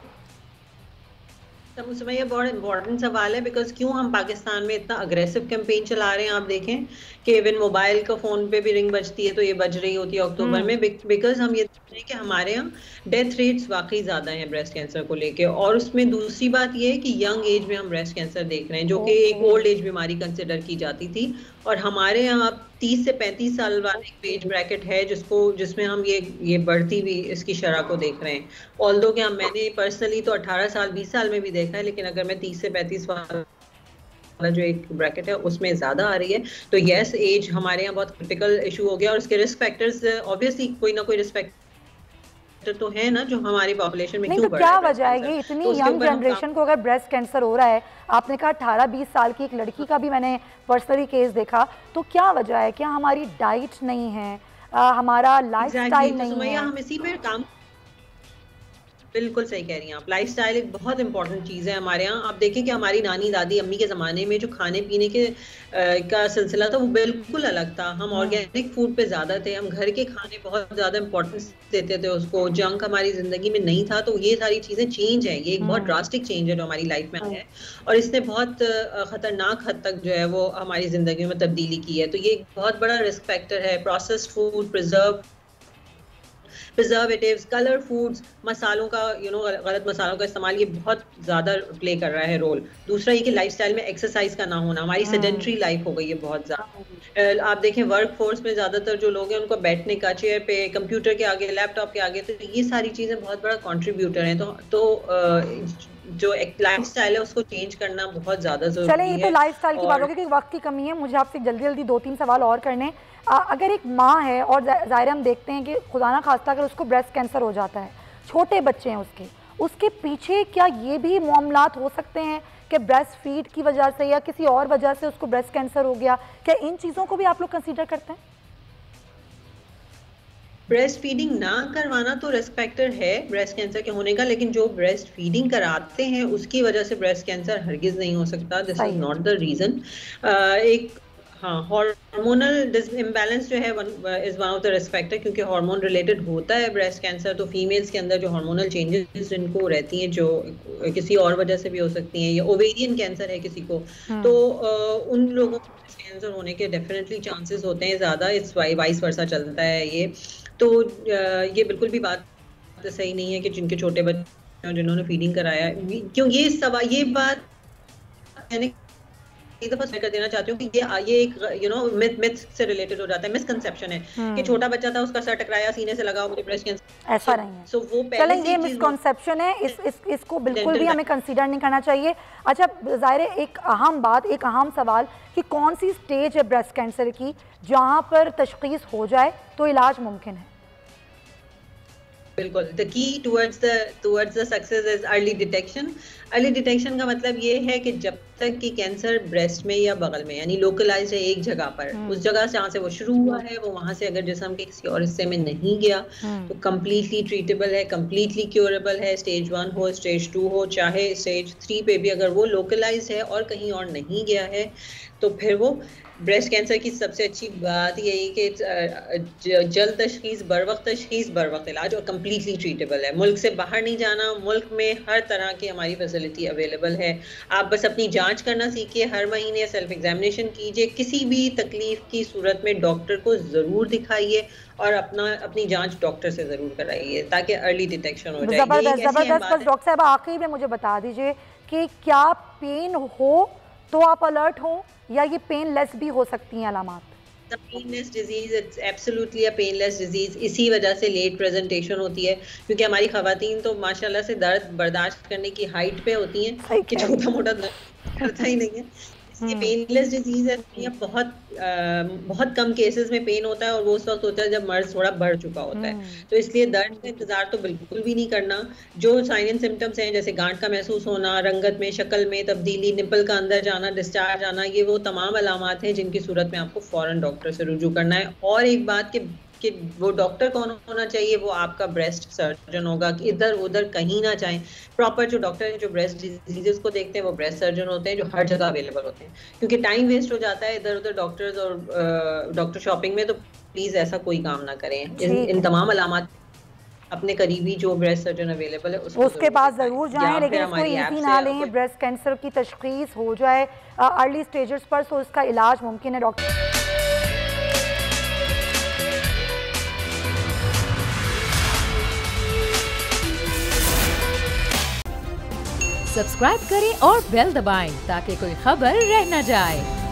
तब उसमें ये बहुत इंपॉर्टेंट सवाल है, बिकॉज क्यों हम पाकिस्तान में इतना अग्रेसिव कैंपेन चला रहे हैं। आप देखें कि इवन मोबाइल का फ़ोन पे भी रिंग बजती है तो ये बज रही होती है अक्टूबर में, बिकॉज हम ये देख रहे हैं कि हमारे यहाँ डेथ रेट्स वाकई ज़्यादा हैं ब्रेस्ट कैंसर को लेके। और उसमें दूसरी बात ये है कि यंग एज में हम ब्रेस्ट कैंसर देख रहे हैं, जो कि एक ओल्ड एज बीमारी कंसिडर की जाती थी। और हमारे यहाँ 30 से 35 साल वाला एक एज ब्रैकेट है जिसमें हम ये बढ़ती हुई इसकी शरह को देख रहे हैं। ऑल्दो कि मैंने पर्सनली तो 18 साल 20 साल में भी देखा है, लेकिन अगर मैं 30 से 35 वाला जो एक ब्रैकेट है उसमें ज़्यादा आ रही है, तो यस एज हमारे यहाँ बहुत क्रिटिकल इशू हो गया। और उसके रिस्क फैक्टर्स ऑब्वियसली कोई ना कोई रिस्क फैक्टर तो है ना जो हमारी पॉपुलेशन में क्यों बढ़ रहा है। क्या वजह है ये इतनी यंग जनरेशन को अगर ब्रेस्ट कैंसर हो रहा है? आपने कहा 18-20 साल की एक लड़की का भी मैंने पर्सनली केस देखा, तो क्या वजह है? क्या हमारी डाइट नहीं है, हमारा लाइफस्टाइल नहीं है? हम इसी पे काम, बिल्कुल सही कह रही हैं आप, लाइफस्टाइल एक बहुत इंपॉर्टेंट चीज़ है हमारे यहाँ। आप देखें कि हमारी नानी दादी अम्मी के ज़माने में जो खाने पीने के का सिलसिला था वो बिल्कुल अलग था। हम ऑर्गेनिक फूड पे ज़्यादा थे, हम घर के खाने बहुत ज़्यादा इंपॉर्टेंस देते थे उसको, जंक हमारी ज़िंदगी में नहीं था। तो ये सारी चीज़ें चेंज है, ये एक बहुत ड्रास्टिक चेंज है जो हमारी लाइफ में आया है और इसने बहुत ख़तरनाक हद तक जो है वो हमारी ज़िंदगी में तब्दीली की है। तो ये एक बहुत बड़ा रिस्क फैक्टर है। Processed food, preservatives, colour foods, मसालों का गलत मसालों का इस्तेमाल, ये बहुत ज़्यादा प्ले कर रहा है रोल। दूसरा ये कि लाइफस्टाइल में एक्सरसाइज का ना होना, हमारी सेडेंट्री लाइफ हो गई है बहुत ज़्यादा। आप देखें वर्क फोर्स में ज़्यादातर जो लोग हैं उनको बैठने का, चेयर पे, कंप्यूटर के आगे, लैपटॉप के आगे, तो ये सारी चीज़ें बहुत बड़ा कॉन्ट्रीब्यूटर हैं। तो जो एक लाइफस्टाइल है उसको चेंज करना बहुत ज़्यादा ज़रूरी है। चलें, ये तो लाइफस्टाइल की बात होगी क्योंकि वक्त की कमी है, मुझे आपसे जल्दी 2-3 सवाल और करने। अगर एक माँ है और ज़ाहिर हम देखते हैं कि खुदा ना खास्ता अगर उसको ब्रेस्ट कैंसर हो जाता है, छोटे बच्चे हैं उसके पीछे क्या ये भी मामलात हो सकते हैं कि ब्रेस्ट फीड की वजह से या किसी और वजह से उसको ब्रेस्ट कैंसर हो गया? क्या इन चीज़ों को भी आप लोग कंसीडर करते हैं? ब्रेस्ट फीडिंग ना करवाना तो रिस्क फैक्टर है ब्रेस्ट कैंसर के होने का, लेकिन जो ब्रेस्ट फीडिंग कराते हैं उसकी वजह से ब्रेस्ट कैंसर हरगिज नहीं हो सकता। This is not the reason. Hormonal imbalance जो है is one of the risk factor, क्योंकि हार्मोन रिलेटेड होता है ब्रेस्ट कैंसर। तो फीमेल्स के अंदर जो हार्मोनल चेंजेस जिनको रहती हैं, जो किसी और वजह से भी हो सकती हैं, या ओवेरियन कैंसर है किसी को, तो उन लोगों को ब्रेस्ट कैंसर होने के डेफिनेटली चांसेस होते हैं ज़्यादा। इट्स वाइस वर्सा चलता है ये। तो ये बिल्कुल भी बात सही नहीं है कि जिनके छोटे बच्चे जिन्होंने फीडिंग कराया, क्यों ये बात मैंने एक दफा कर देना चाहती हूँ कि ये एक मिथ से रिलेटेड हो जाता है, मिसकंसेप्शन है कि छोटा बच्चा था उसका सर टकराया, सीने से लगा, मुझे ब्रेस्ट कैंसर। ऐसा नहीं है। सो वो पहले ये मिसकंसेप्शन है, इसको बिल्कुल भी हमें कंसीडर नहीं करना चाहिए। अच्छा, ज़ाहिर है एक अहम बात, एक अहम सवाल कि कौन सी स्टेज है ब्रेस्ट कैंसर की जहाँ पर तशखीस हो जाए तो इलाज मुमकिन है? बिल्कुल। The key towards the success is early detection. Early detection का मतलब ये है कि जब तक कि कैंसर ब्रेस्ट में या बगल में यानी लोकलाइज है एक जगह पर, उस जगह से जहाँ से वो शुरू हुआ है वो वहाँ से अगर जिस्म के किसी और हिस्से में नहीं गया तो कम्प्लीटली ट्रीटेबल है, कम्प्लीटली क्योरेबल है। स्टेज 1 हो, स्टेज 2 हो, चाहे स्टेज 3 पे भी अगर वो लोकलाइज है और कहीं और नहीं गया है तो फिर वो ब्रेस्ट कैंसर की सबसे अच्छी बात यही कि जल्द तशखीस, बर वक्त तशखीस, बर वक्त इलाज और कम्प्लीटली ट्रीटेबल है। मुल्क से बाहर नहीं जाना, मुल्क में हर तरह की हमारी फैसिलिटी अवेलेबल है। आप बस अपनी जांच करना सीखिए, हर महीने सेल्फ एग्जामिनेशन कीजिए, किसी भी तकलीफ की सूरत में डॉक्टर को ज़रूर दिखाइए और अपनी जांच डॉक्टर से ज़रूर कराइए ताकि अर्ली डिटेक्शन हो जाए। जबरदस्त। बस डॉक्टर साहब आखिरी में मुझे बता दीजिए कि क्या पेन हो तो आप अलर्ट हो या ये पेनलेस भी हो सकती हैं अलामात? The painless disease, it's absolutely a painless disease। इसी वजह से लेट प्रेजेंटेशन होती है क्योंकि हमारी खवातीन तो माशाल्लाह से दर्द बर्दाश्त करने की हाइट पे होती हैं कि छोटा मोटा दर्द करता ही नहीं है। ये पेनलेस डिजीज है। बहुत कम केसेस में पेन होता है और वो उस वक्त होता है जब मर्ज थोड़ा बढ़ चुका होता है। तो इसलिए दर्द का इंतजार तो बिल्कुल भी नहीं करना। जो साइन एंड सिम्टम्स हैं जैसे गांठ का महसूस होना, रंगत में, शक्ल में तब्दीली, निपल का अंदर जाना, डिस्चार्ज आना, ये वो तमाम अलामात हैं जिनकी सूरत में आपको फौरन डॉक्टर से रुजू करना है। और एक बात कि वो डॉक्टर कौन होना चाहिए, वो आपका ब्रेस्ट सर्जन होगा कि इधर उधर कहीं ना जाएं। प्रॉपर जो डॉक्टर हैं जो ब्रेस्ट डिजीजेस को देखते हैं वो ब्रेस्ट सर्जन होते हैं जो हर जगह अवेलेबल होते हैं, क्योंकि टाइम वेस्ट हो जाता है इधर उधर डॉक्टर्स और डॉक्टर शॉपिंग में। तो प्लीज ऐसा कोई काम ना करें। इन तमाम अलामात अपने करीबी जो ब्रेस्ट सर्जन अवेलेबल है उसके पास जरूर जाएं, लेकिन इसको इजी ना लें। ब्रेस्ट कैंसर की तशखीस हो जाए अर्ली स्टेजेस पर तो इसका इलाज मुमकिन है। डॉक्टर सब्सक्राइब करें और बेल दबाएं ताकि कोई खबर रह न जाए।